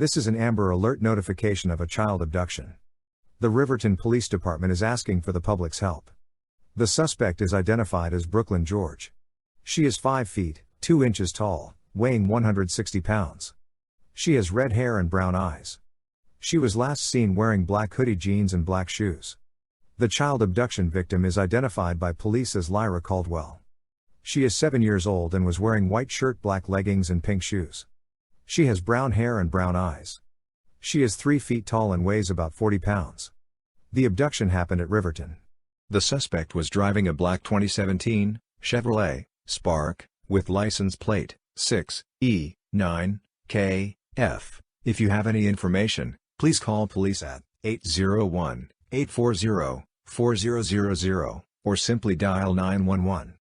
This is an Amber Alert notification of a child abduction. The Riverton Police Department is asking for the public's help. The suspect is identified as Brooklyn George. She is 5 feet, 2 inches tall, weighing 160 pounds. She has red hair and brown eyes. She was last seen wearing black hoodie jeans and black shoes. The child abduction victim is identified by police as Lyra Caldwell. She is 7 years old and was wearing white shirt, black leggings and pink shoes. She has brown hair and brown eyes. She is 3 feet tall and weighs about 40 pounds. The abduction happened at Riverton. The suspect was driving a black 2017 Chevrolet Spark with license plate 6E9KF. If you have any information, please call police at 801-840-4000 or simply dial 911.